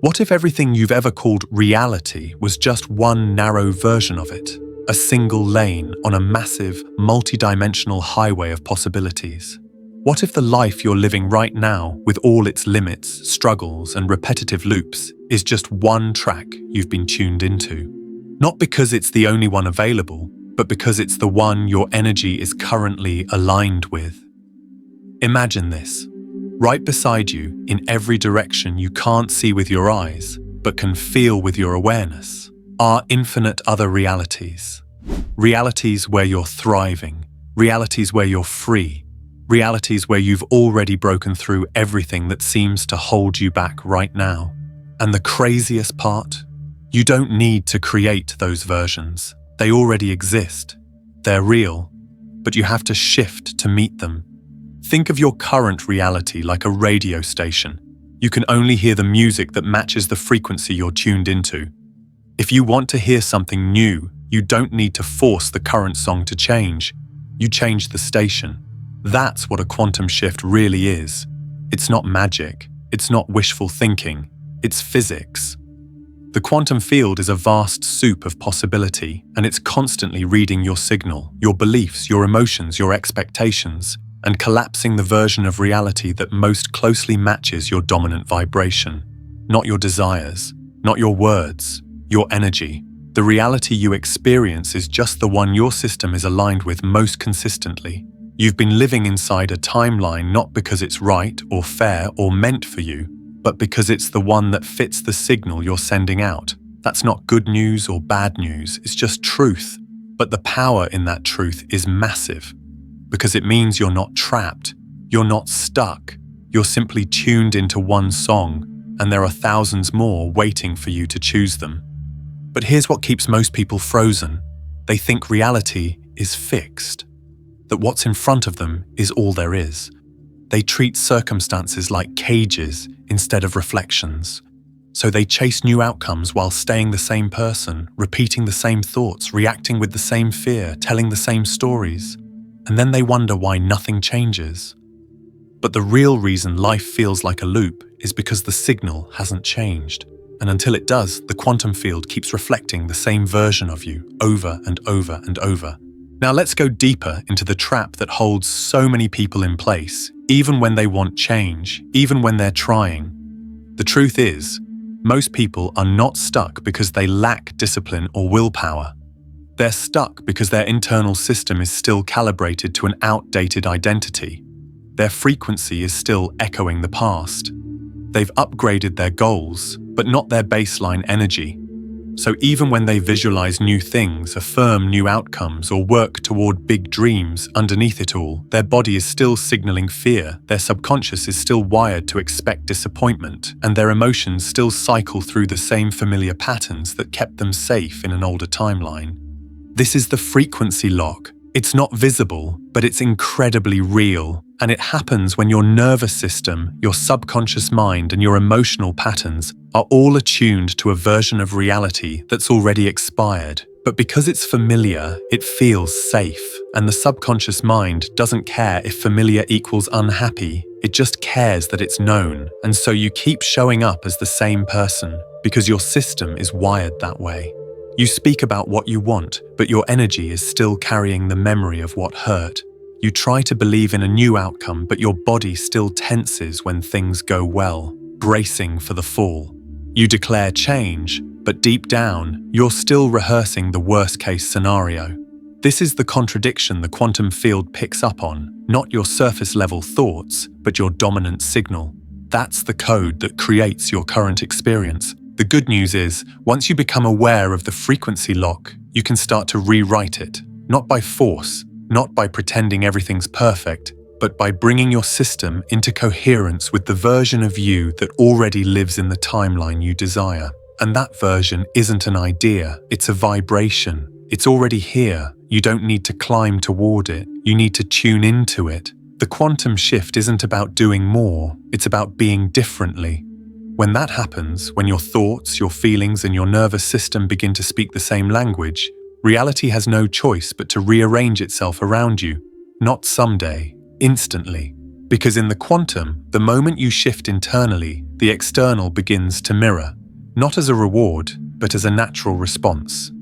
What if everything you've ever called reality was just one narrow version of it? A single lane on a massive, multi-dimensional highway of possibilities? What if the life you're living right now, with all its limits, struggles, and repetitive loops, is just one track you've been tuned into? Not because it's the only one available, but because it's the one your energy is currently aligned with. Imagine this. Right beside you, in every direction you can't see with your eyes, but can feel with your awareness, are infinite other realities. Realities where you're thriving, realities where you're free, realities where you've already broken through everything that seems to hold you back right now. And the craziest part? You don't need to create those versions. They already exist. They're real, but you have to shift to meet them. Think of your current reality like a radio station. You can only hear the music that matches the frequency you're tuned into. If you want to hear something new, you don't need to force the current song to change. You change the station. That's what a quantum shift really is. It's not magic. It's not wishful thinking. It's physics. The quantum field is a vast soup of possibility, and it's constantly reading your signal, your beliefs, your emotions, your expectations, and collapsing the version of reality that most closely matches your dominant vibration. Not your desires, not your words, your energy. The reality you experience is just the one your system is aligned with most consistently. You've been living inside a timeline not because it's right or fair or meant for you, but because it's the one that fits the signal you're sending out. That's not good news or bad news, it's just truth. But the power in that truth is massive. Because it means you're not trapped, you're not stuck, you're simply tuned into one song, and there are thousands more waiting for you to choose them. But here's what keeps most people frozen. They think reality is fixed, that what's in front of them is all there is. They treat circumstances like cages instead of reflections. So they chase new outcomes while staying the same person, repeating the same thoughts, reacting with the same fear, telling the same stories. And then they wonder why nothing changes. But the real reason life feels like a loop is because the signal hasn't changed. And until it does, the quantum field keeps reflecting the same version of you over and over and over. Now let's go deeper into the trap that holds so many people in place, even when they want change, even when they're trying. The truth is, most people are not stuck because they lack discipline or willpower. They're stuck because their internal system is still calibrated to an outdated identity. Their frequency is still echoing the past. They've upgraded their goals, but not their baseline energy. So even when they visualize new things, affirm new outcomes, or work toward big dreams, underneath it all, their body is still signaling fear, their subconscious is still wired to expect disappointment, and their emotions still cycle through the same familiar patterns that kept them safe in an older timeline. This is the frequency lock. It's not visible, but it's incredibly real. And it happens when your nervous system, your subconscious mind, and your emotional patterns are all attuned to a version of reality that's already expired. But because it's familiar, it feels safe. And the subconscious mind doesn't care if familiar equals unhappy. It just cares that it's known. And so you keep showing up as the same person because your system is wired that way. You speak about what you want, but your energy is still carrying the memory of what hurt. You try to believe in a new outcome, but your body still tenses when things go well, bracing for the fall. You declare change, but deep down, you're still rehearsing the worst-case scenario. This is the contradiction the quantum field picks up on, not your surface-level thoughts, but your dominant signal. That's the code that creates your current experience. The good news is, once you become aware of the frequency lock, you can start to rewrite it, not by force, not by pretending everything's perfect, but by bringing your system into coherence with the version of you that already lives in the timeline you desire. And that version isn't an idea, it's a vibration. It's already here. You don't need to climb toward it, you need to tune into it. The quantum shift isn't about doing more, it's about being differently. When that happens, when your thoughts, your feelings, and your nervous system begin to speak the same language, reality has no choice but to rearrange itself around you. Not someday, instantly. Because in the quantum, the moment you shift internally, the external begins to mirror, not as a reward, but as a natural response.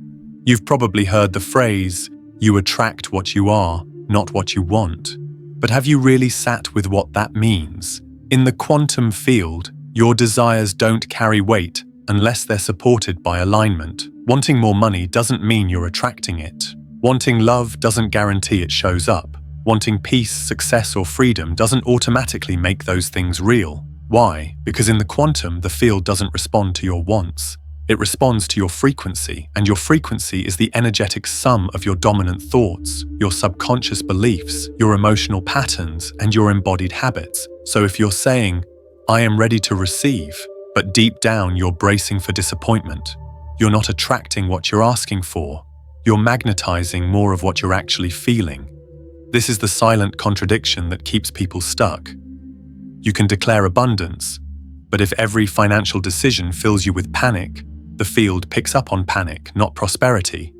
You've probably heard the phrase, "You attract what you are, not what you want." But have you really sat with what that means? In the quantum field, your desires don't carry weight unless they're supported by alignment. Wanting more money doesn't mean you're attracting it. Wanting love doesn't guarantee it shows up. Wanting peace, success, or freedom doesn't automatically make those things real. Why? Because in the quantum, the field doesn't respond to your wants. It responds to your frequency, and your frequency is the energetic sum of your dominant thoughts, your subconscious beliefs, your emotional patterns, and your embodied habits. So if you're saying, "I am ready to receive," but deep down you're bracing for disappointment, you're not attracting what you're asking for. You're magnetizing more of what you're actually feeling. This is the silent contradiction that keeps people stuck. You can declare abundance, but if every financial decision fills you with panic, the field picks up on panic, not prosperity.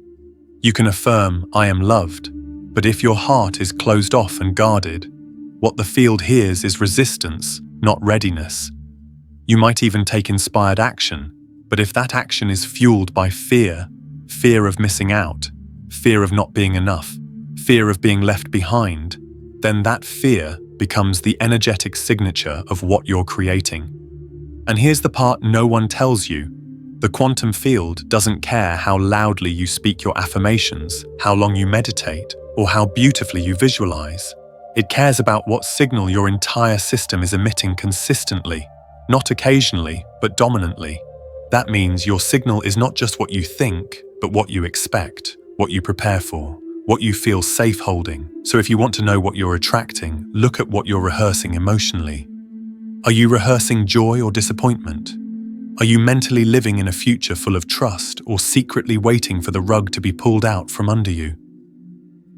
You can affirm, "I am loved," but if your heart is closed off and guarded, what the field hears is resistance, not readiness. You might even take inspired action, but if that action is fueled by fear, fear of missing out, fear of not being enough, fear of being left behind, then that fear becomes the energetic signature of what you're creating. And here's the part no one tells you. The quantum field doesn't care how loudly you speak your affirmations, how long you meditate, or how beautifully you visualize. It cares about what signal your entire system is emitting consistently, not occasionally, but dominantly. That means your signal is not just what you think, but what you expect, what you prepare for, what you feel safe holding. So if you want to know what you're attracting, look at what you're rehearsing emotionally. Are you rehearsing joy or disappointment? Are you mentally living in a future full of trust or secretly waiting for the rug to be pulled out from under you?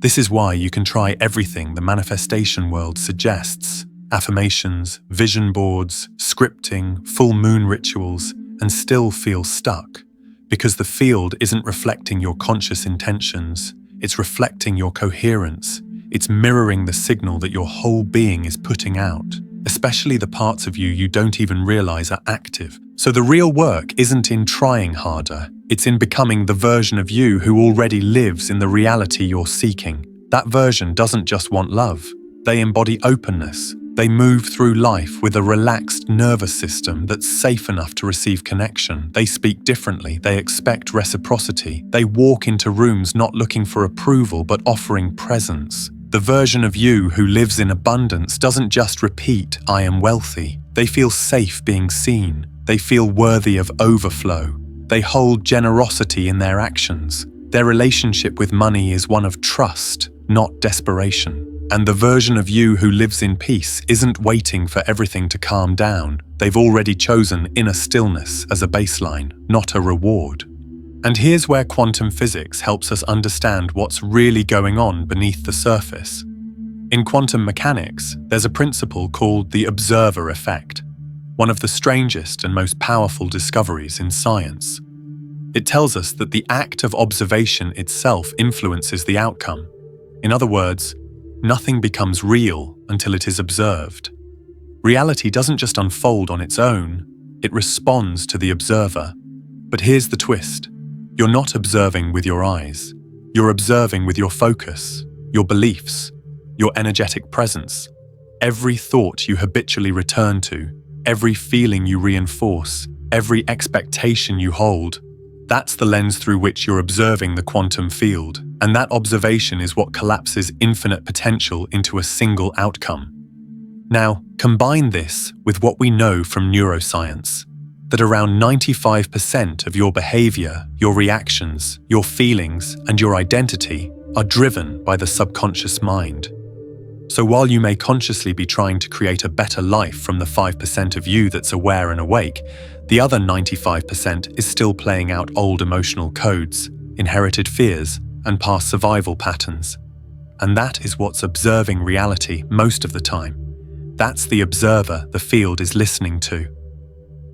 This is why you can try everything the manifestation world suggests: affirmations, vision boards, scripting, full moon rituals, and still feel stuck. Because the field isn't reflecting your conscious intentions, it's reflecting your coherence. It's mirroring the signal that your whole being is putting out, especially the parts of you you don't even realize are active. So the real work isn't in trying harder, it's in becoming the version of you who already lives in the reality you're seeking. That version doesn't just want love, they embody openness. They move through life with a relaxed nervous system that's safe enough to receive connection. They speak differently, they expect reciprocity. They walk into rooms not looking for approval but offering presence. The version of you who lives in abundance doesn't just repeat, "I am wealthy." They feel safe being seen. They feel worthy of overflow. They hold generosity in their actions. Their relationship with money is one of trust, not desperation. And the version of you who lives in peace isn't waiting for everything to calm down. They've already chosen inner stillness as a baseline, not a reward. And here's where quantum physics helps us understand what's really going on beneath the surface. In quantum mechanics, there's a principle called the observer effect, one of the strangest and most powerful discoveries in science. It tells us that the act of observation itself influences the outcome. In other words, nothing becomes real until it is observed. Reality doesn't just unfold on its own, it responds to the observer. But here's the twist. You're not observing with your eyes. You're observing with your focus, your beliefs, your energetic presence. Every thought you habitually return to, every feeling you reinforce, every expectation you hold, that's the lens through which you're observing the quantum field. And that observation is what collapses infinite potential into a single outcome. Now, combine this with what we know from neuroscience, that around 95% of your behavior, your reactions, your feelings, and your identity are driven by the subconscious mind. So while you may consciously be trying to create a better life from the 5% of you that's aware and awake, the other 95% is still playing out old emotional codes, inherited fears, and past survival patterns. And that is what's observing reality most of the time. That's the observer the field is listening to.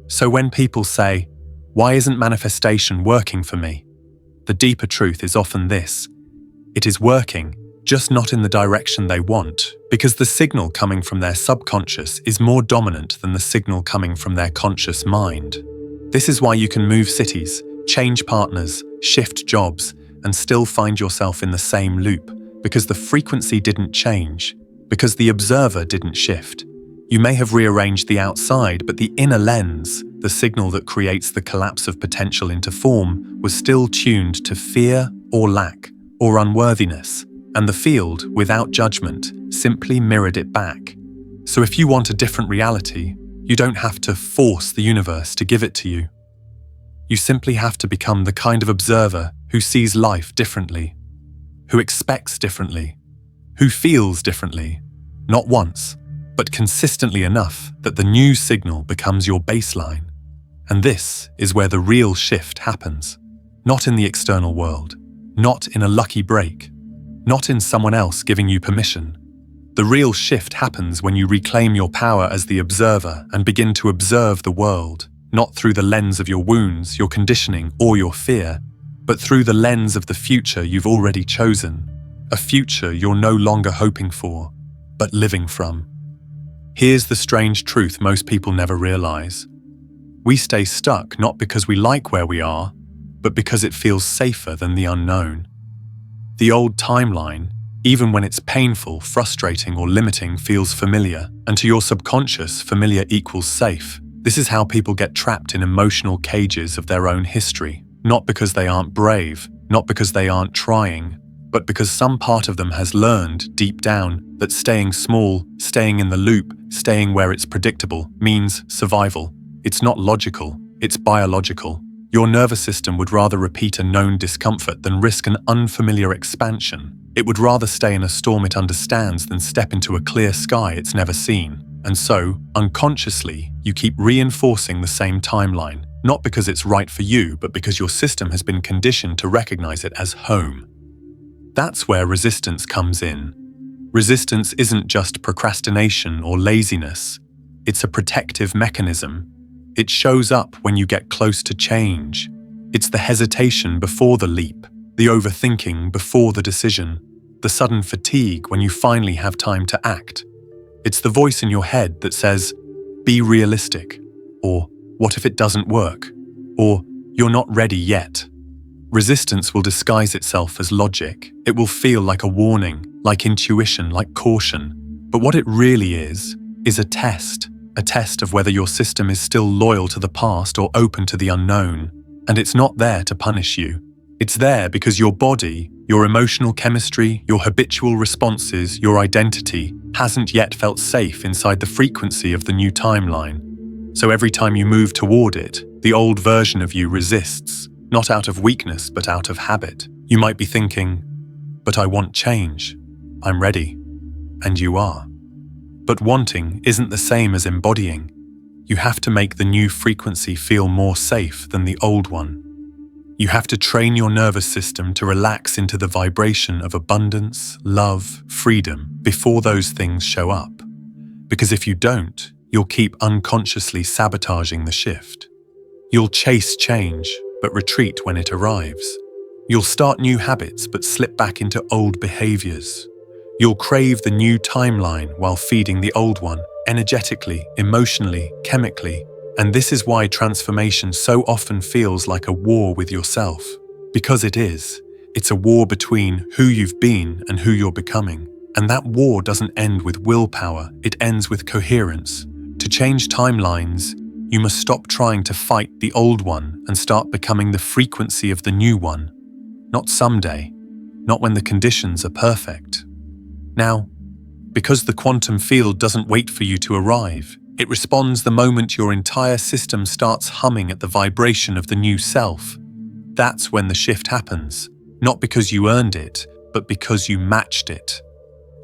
So when people say, "Why isn't manifestation working for me?" the deeper truth is often this: it is working, just not in the direction they want, because the signal coming from their subconscious is more dominant than the signal coming from their conscious mind. This is why you can move cities, change partners, shift jobs, and still find yourself in the same loop, because the frequency didn't change, because the observer didn't shift. You may have rearranged the outside, but the inner lens, the signal that creates the collapse of potential into form, was still tuned to fear or lack or unworthiness, and the field, without judgment, simply mirrored it back. So if you want a different reality, you don't have to force the universe to give it to you. You simply have to become the kind of observer who sees life differently, who expects differently, who feels differently, not once, but consistently enough that the new signal becomes your baseline. And this is where the real shift happens. Not in the external world, not in a lucky break, not in someone else giving you permission. The real shift happens when you reclaim your power as the observer and begin to observe the world, not through the lens of your wounds, your conditioning, or your fear, but through the lens of the future you've already chosen, a future you're no longer hoping for, but living from. Here's the strange truth most people never realize. We stay stuck not because we like where we are, but because it feels safer than the unknown. The old timeline, even when it's painful, frustrating, or limiting, feels familiar, and to your subconscious, familiar equals safe. This is how people get trapped in emotional cages of their own history, not because they aren't brave, not because they aren't trying, but because some part of them has learned, deep down, that staying small, staying in the loop, staying where it's predictable, means survival. It's not logical, it's biological. Your nervous system would rather repeat a known discomfort than risk an unfamiliar expansion. It would rather stay in a storm it understands than step into a clear sky it's never seen. And so, unconsciously, you keep reinforcing the same timeline, not because it's right for you, but because your system has been conditioned to recognize it as home. That's where resistance comes in. Resistance isn't just procrastination or laziness. It's a protective mechanism. It shows up when you get close to change. It's the hesitation before the leap, the overthinking before the decision, the sudden fatigue when you finally have time to act. It's the voice in your head that says, "Be realistic," or "What if it doesn't work?" or "You're not ready yet." Resistance will disguise itself as logic. It will feel like a warning, like intuition, like caution. But what it really is a test of whether your system is still loyal to the past or open to the unknown. And it's not there to punish you. It's there because your body, your emotional chemistry, your habitual responses, your identity hasn't yet felt safe inside the frequency of the new timeline. So every time you move toward it, the old version of you resists, not out of weakness, but out of habit. You might be thinking, "But I want change. I'm ready." And you are. But wanting isn't the same as embodying. You have to make the new frequency feel more safe than the old one. You have to train your nervous system to relax into the vibration of abundance, love, freedom before those things show up. Because if you don't, you'll keep unconsciously sabotaging the shift. You'll chase change, but retreat when it arrives. You'll start new habits, but slip back into old behaviors. You'll crave the new timeline while feeding the old one, energetically, emotionally, chemically. And this is why transformation so often feels like a war with yourself. Because it is. It's a war between who you've been and who you're becoming. And that war doesn't end with willpower, it ends with coherence. To change timelines, you must stop trying to fight the old one and start becoming the frequency of the new one. Not someday, not when the conditions are perfect. Now, because the quantum field doesn't wait for you to arrive, it responds the moment your entire system starts humming at the vibration of the new self. That's when the shift happens, not because you earned it, but because you matched it.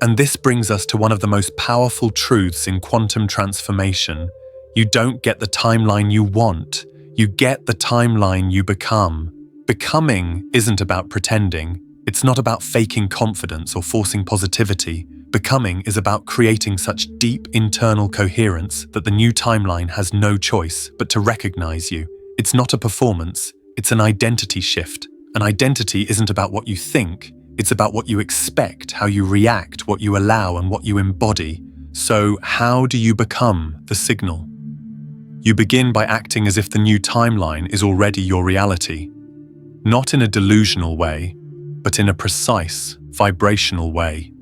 And this brings us to one of the most powerful truths in quantum transformation. You don't get the timeline you want, you get the timeline you become. Becoming isn't about pretending, it's not about faking confidence or forcing positivity. Becoming is about creating such deep internal coherence that the new timeline has no choice but to recognize you. It's not a performance, it's an identity shift. An identity isn't about what you think, It's about what you expect, how you react, what you allow, and what you embody. So, how do you become the signal? You begin by acting as if the new timeline is already your reality. Not in a delusional way, but in a precise, vibrational way.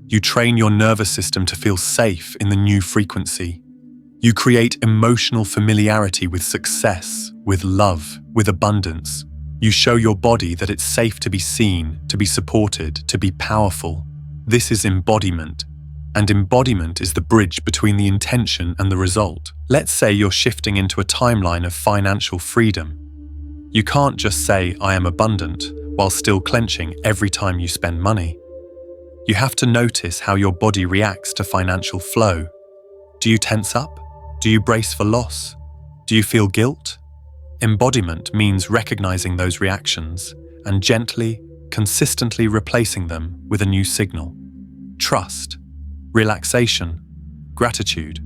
You train your nervous system to feel safe in the new frequency. You create emotional familiarity with success, with love, with abundance. You show your body that it's safe to be seen, to be supported, to be powerful. This is embodiment. And embodiment is the bridge between the intention and the result. Let's say you're shifting into a timeline of financial freedom. You can't just say, "I am abundant," while still clenching every time you spend money. You have to notice how your body reacts to financial flow. Do you tense up? Do you brace for loss? Do you feel guilt? Embodiment means recognizing those reactions and gently, consistently replacing them with a new signal. Trust, relaxation, gratitude.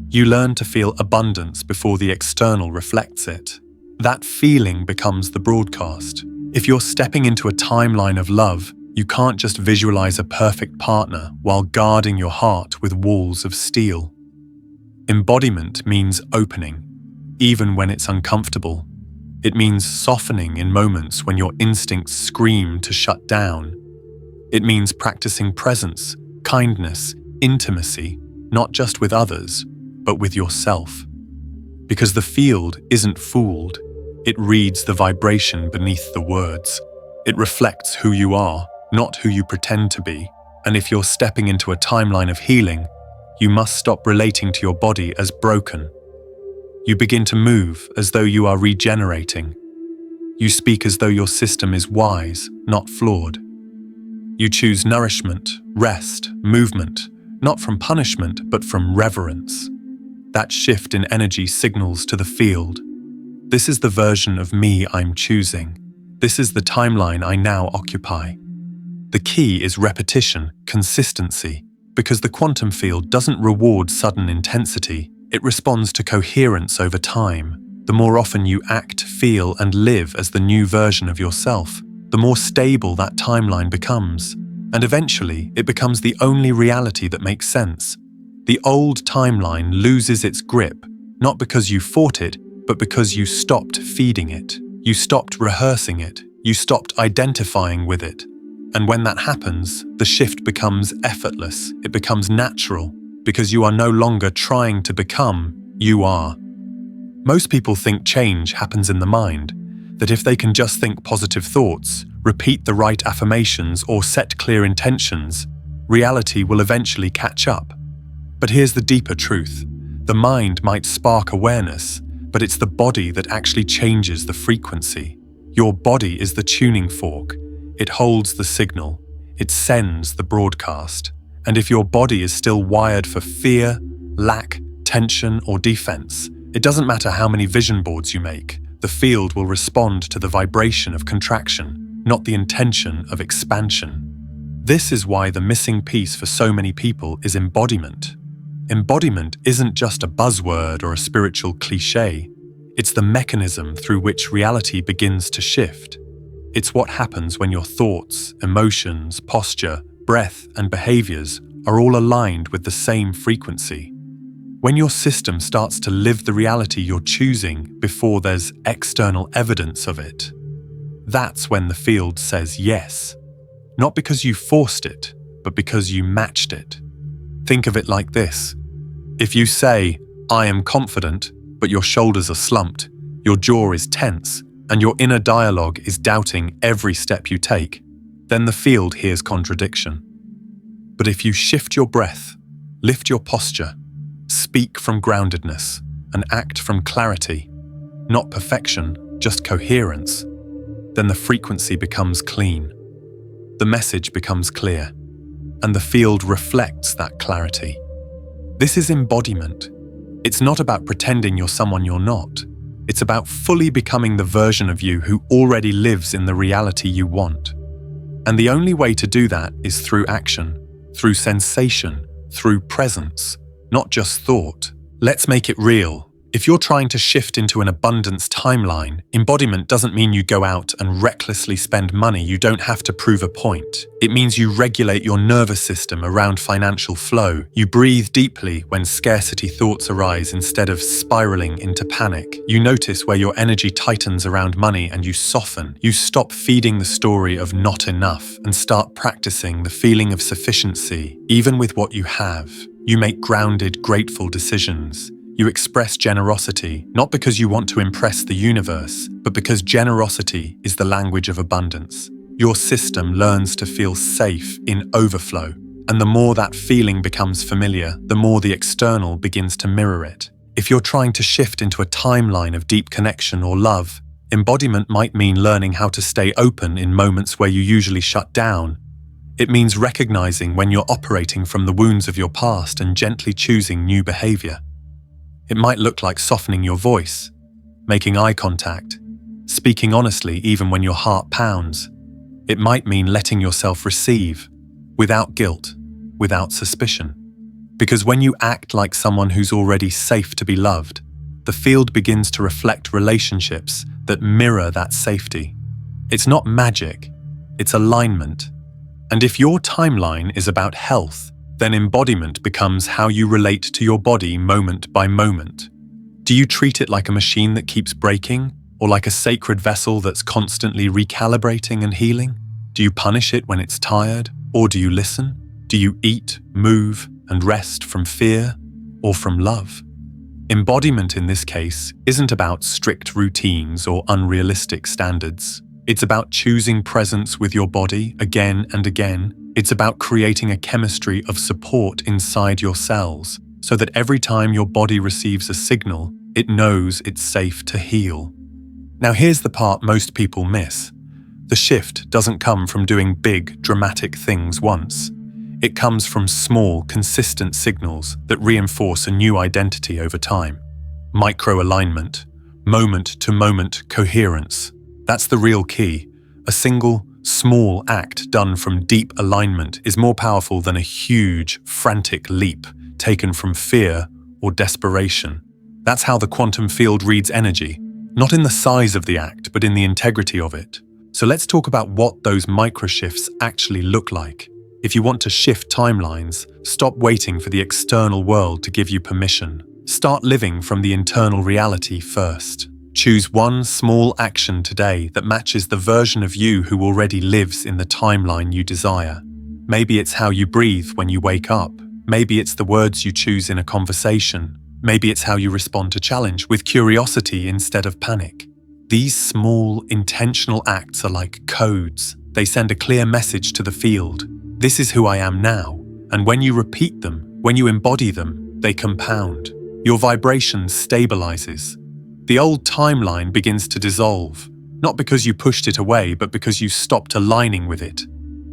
You learn to feel abundance before the external reflects it. That feeling becomes the broadcast. If you're stepping into a timeline of love, you can't just visualize a perfect partner while guarding your heart with walls of steel. Embodiment means opening, even when it's uncomfortable. It means softening in moments when your instincts scream to shut down. It means practicing presence, kindness, intimacy, not just with others, but with yourself. Because the field isn't fooled, it reads the vibration beneath the words. It reflects who you are, not who you pretend to be. And if you're stepping into a timeline of healing, you must stop relating to your body as broken. You begin to move as though you are regenerating. You speak as though your system is wise, not flawed. You choose nourishment, rest, movement, not from punishment, but from reverence. That shift in energy signals to the field. This is the version of me I'm choosing. This is the timeline I now occupy. The key is repetition, consistency, because the quantum field doesn't reward sudden intensity, it responds to coherence over time. The more often you act, feel, and live as the new version of yourself, the more stable that timeline becomes. And eventually, it becomes the only reality that makes sense. The old timeline loses its grip, not because you fought it, but because you stopped feeding it. You stopped rehearsing it. You stopped identifying with it. And when that happens, the shift becomes effortless. It becomes natural, because you are no longer trying to become, you are. Most people think change happens in the mind, that if they can just think positive thoughts, repeat the right affirmations, or set clear intentions, reality will eventually catch up. But here's the deeper truth. The mind might spark awareness, but it's the body that actually changes the frequency. Your body is the tuning fork. It holds the signal. It sends the broadcast. And if your body is still wired for fear, lack, tension, or defense, it doesn't matter how many vision boards you make. The field will respond to the vibration of contraction, not the intention of expansion. This is why the missing piece for so many people is embodiment. Embodiment isn't just a buzzword or a spiritual cliché. It's the mechanism through which reality begins to shift. It's what happens when your thoughts, emotions, posture, breath, and behaviors are all aligned with the same frequency. When your system starts to live the reality you're choosing before there's external evidence of it, that's when the field says yes. Not because you forced it, but because you matched it. Think of it like this. If you say, "I am confident," but your shoulders are slumped, your jaw is tense, and your inner dialogue is doubting every step you take, then the field hears contradiction. But if you shift your breath, lift your posture, speak from groundedness, and act from clarity, not perfection, just coherence, then the frequency becomes clean. The message becomes clear, and the field reflects that clarity. This is embodiment. It's not about pretending you're someone you're not. It's about fully becoming the version of you who already lives in the reality you want. And the only way to do that is through action, through sensation, through presence, not just thought. Let's make it real. If you're trying to shift into an abundance timeline, embodiment doesn't mean you go out and recklessly spend money you don't have to prove a point. It means you regulate your nervous system around financial flow. You breathe deeply when scarcity thoughts arise instead of spiraling into panic. You notice where your energy tightens around money and you soften. You stop feeding the story of not enough and start practicing the feeling of sufficiency, even with what you have. You make grounded, grateful decisions. You express generosity, not because you want to impress the universe, but because generosity is the language of abundance. Your system learns to feel safe in overflow, and the more that feeling becomes familiar, the more the external begins to mirror it. If you're trying to shift into a timeline of deep connection or love, embodiment might mean learning how to stay open in moments where you usually shut down. It means recognizing when you're operating from the wounds of your past and gently choosing new behavior. It might look like softening your voice, making eye contact, speaking honestly even when your heart pounds. It might mean letting yourself receive, without guilt, without suspicion. Because when you act like someone who's already safe to be loved, the field begins to reflect relationships that mirror that safety. It's not magic, it's alignment. And if your timeline is about health, then embodiment becomes how you relate to your body moment by moment. Do you treat it like a machine that keeps breaking, or like a sacred vessel that's constantly recalibrating and healing? Do you punish it when it's tired, or do you listen? Do you eat, move, and rest from fear, or from love? Embodiment in this case isn't about strict routines or unrealistic standards. It's about choosing presence with your body again and again. It's about creating a chemistry of support inside your cells so that every time your body receives a signal, it knows it's safe to heal. Now here's the part most people miss. The shift doesn't come from doing big, dramatic things once. It comes from small, consistent signals that reinforce a new identity over time. Micro-alignment, moment-to-moment coherence. That's the real key. A single, small act done from deep alignment is more powerful than a huge, frantic leap taken from fear or desperation. That's how the quantum field reads energy, not in the size of the act, but in the integrity of it. So let's talk about what those micro-shifts actually look like. If you want to shift timelines, stop waiting for the external world to give you permission. Start living from the internal reality first. Choose one small action today that matches the version of you who already lives in the timeline you desire. Maybe it's how you breathe when you wake up. Maybe it's the words you choose in a conversation. Maybe it's how you respond to challenge with curiosity instead of panic. These small, intentional acts are like codes. They send a clear message to the field. This is who I am now. And when you repeat them, when you embody them, they compound. Your vibration stabilizes. The old timeline begins to dissolve, not because you pushed it away, but because you stopped aligning with it.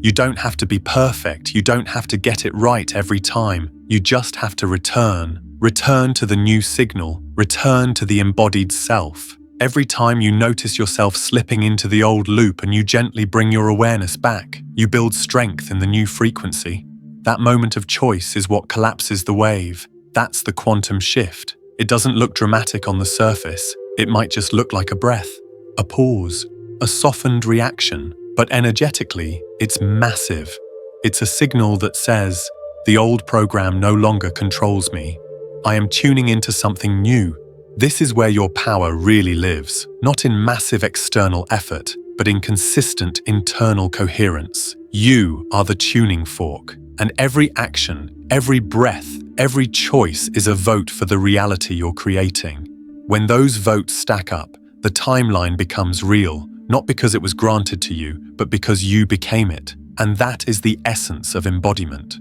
You don't have to be perfect. You don't have to get it right every time. You just have to return. Return to the new signal. Return to the embodied self. Every time you notice yourself slipping into the old loop and you gently bring your awareness back, you build strength in the new frequency. That moment of choice is what collapses the wave. That's the quantum shift. It doesn't look dramatic on the surface. It might just look like a breath, a pause, a softened reaction. But energetically, it's massive. It's a signal that says, the old program no longer controls me. I am tuning into something new. This is where your power really lives, not in massive external effort, but in consistent internal coherence. You are the tuning fork, and every action, every breath, every choice is a vote for the reality you're creating. When those votes stack up, the timeline becomes real, not because it was granted to you, but because you became it. And that is the essence of embodiment.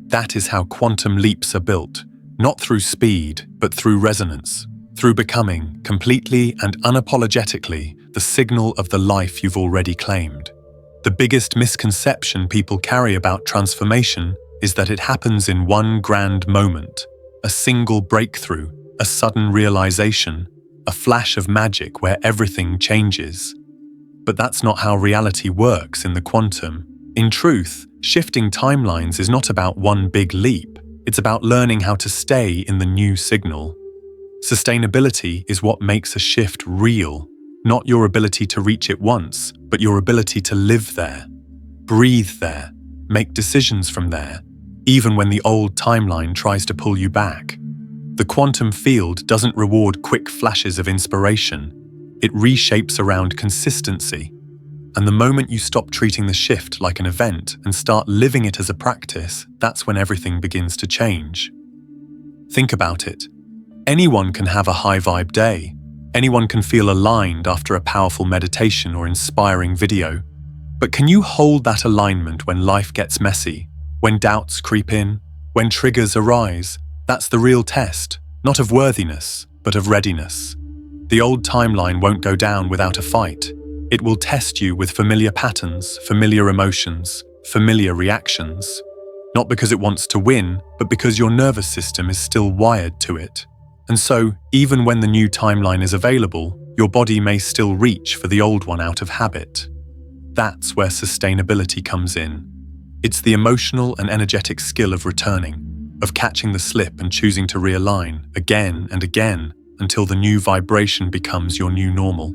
That is how quantum leaps are built, not through speed, but through resonance, through becoming, completely and unapologetically, the signal of the life you've already claimed. The biggest misconception people carry about transformation is that it happens in one grand moment, a single breakthrough, a sudden realization, a flash of magic where everything changes. But that's not how reality works in the quantum. In truth, shifting timelines is not about one big leap. It's about learning how to stay in the new signal. Sustainability is what makes a shift real, not your ability to reach it once, but your ability to live there, breathe there, make decisions from there, even when the old timeline tries to pull you back. The quantum field doesn't reward quick flashes of inspiration. It reshapes around consistency. And the moment you stop treating the shift like an event and start living it as a practice, that's when everything begins to change. Think about it. Anyone can have a high-vibe day. Anyone can feel aligned after a powerful meditation or inspiring video. But can you hold that alignment when life gets messy, when doubts creep in, when triggers arise? That's the real test, not of worthiness, but of readiness. The old timeline won't go down without a fight. It will test you with familiar patterns, familiar emotions, familiar reactions. Not because it wants to win, but because your nervous system is still wired to it. And so, even when the new timeline is available, your body may still reach for the old one out of habit. That's where sustainability comes in. It's the emotional and energetic skill of returning, of catching the slip and choosing to realign again and again until the new vibration becomes your new normal.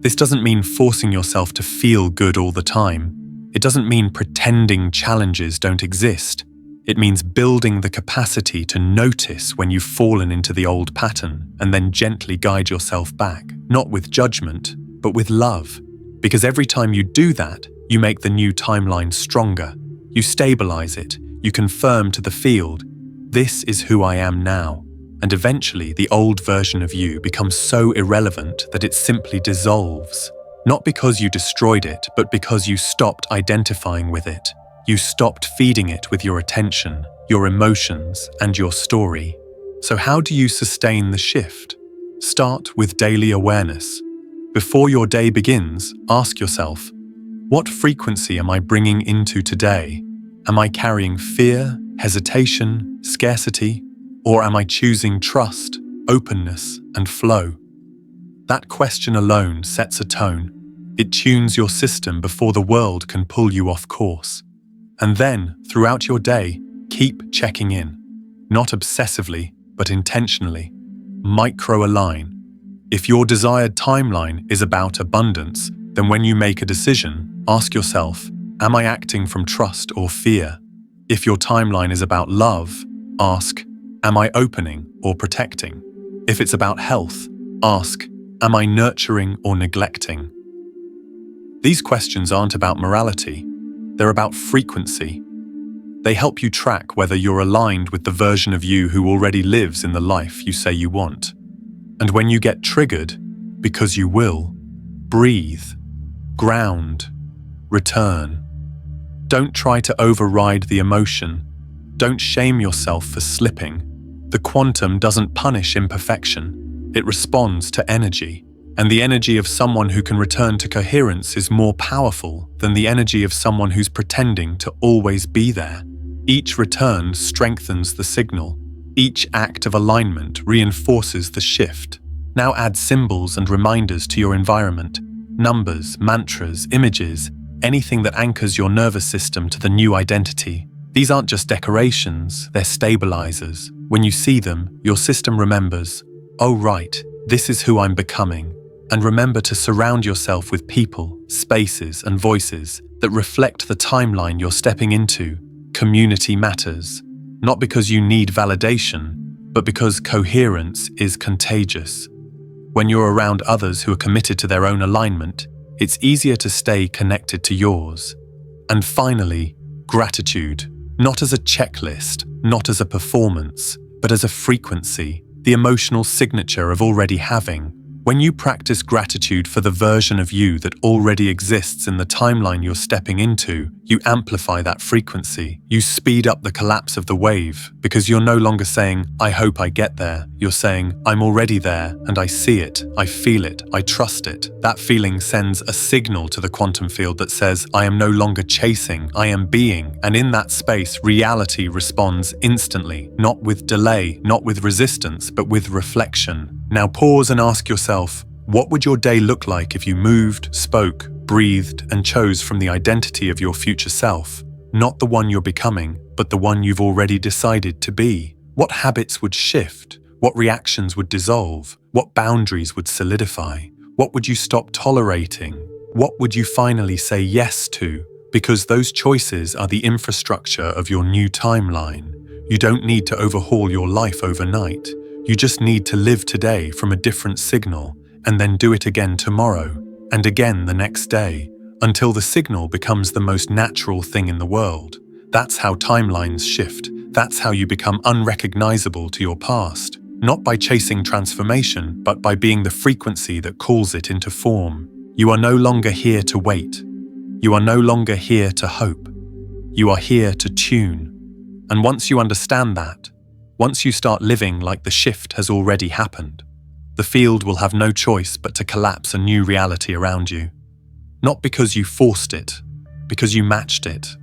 This doesn't mean forcing yourself to feel good all the time. It doesn't mean pretending challenges don't exist. It means building the capacity to notice when you've fallen into the old pattern and then gently guide yourself back, not with judgment, but with love. Because every time you do that, you make the new timeline stronger. You stabilize it. You confirm to the field, this is who I am now. And eventually, the old version of you becomes so irrelevant that it simply dissolves. Not because you destroyed it, but because you stopped identifying with it. You stopped feeding it with your attention, your emotions, and your story. So how do you sustain the shift? Start with daily awareness. Before your day begins, ask yourself, what frequency am I bringing into today? Am I carrying fear, hesitation, scarcity? Or am I choosing trust, openness, and flow? That question alone sets a tone. It tunes your system before the world can pull you off course. And then, throughout your day, keep checking in. Not obsessively, but intentionally. Micro-align. If your desired timeline is about abundance, then when you make a decision, ask yourself, am I acting from trust or fear? If your timeline is about love, ask, am I opening or protecting? If it's about health, ask, am I nurturing or neglecting? These questions aren't about morality. They're about frequency. They help you track whether you're aligned with the version of you who already lives in the life you say you want. And when you get triggered, because you will, breathe, ground, return. Don't try to override the emotion. Don't shame yourself for slipping. The quantum doesn't punish imperfection. It responds to energy. And the energy of someone who can return to coherence is more powerful than the energy of someone who's pretending to always be there. Each return strengthens the signal. Each act of alignment reinforces the shift. Now add symbols and reminders to your environment. Numbers, mantras, images, anything that anchors your nervous system to the new identity. These aren't just decorations, they're stabilizers. When you see them, your system remembers, oh right, this is who I'm becoming. And remember to surround yourself with people, spaces, and voices that reflect the timeline you're stepping into. Community matters, not because you need validation, but because coherence is contagious. When you're around others who are committed to their own alignment, it's easier to stay connected to yours. And finally, gratitude, not as a checklist, not as a performance, but as a frequency, the emotional signature of already having. When you practice gratitude for the version of you that already exists in the timeline you're stepping into, you amplify that frequency. You speed up the collapse of the wave because you're no longer saying, I hope I get there. You're saying, I'm already there and I see it, I feel it, I trust it. That feeling sends a signal to the quantum field that says, I am no longer chasing, I am being. And in that space, reality responds instantly, not with delay, not with resistance, but with reflection. Now pause and ask yourself, what would your day look like if you moved, spoke, breathed, and chose from the identity of your future self? Not the one you're becoming, but the one you've already decided to be. What habits would shift? What reactions would dissolve? What boundaries would solidify? What would you stop tolerating? What would you finally say yes to? Because those choices are the infrastructure of your new timeline. You don't need to overhaul your life overnight. You just need to live today from a different signal, and then do it again tomorrow, and again the next day, until the signal becomes the most natural thing in the world. That's how timelines shift. That's how you become unrecognizable to your past. Not by chasing transformation, but by being the frequency that calls it into form. You are no longer here to wait. You are no longer here to hope. You are here to tune. And once you understand that, once you start living like the shift has already happened, the field will have no choice but to collapse a new reality around you. Not because you forced it, because you matched it.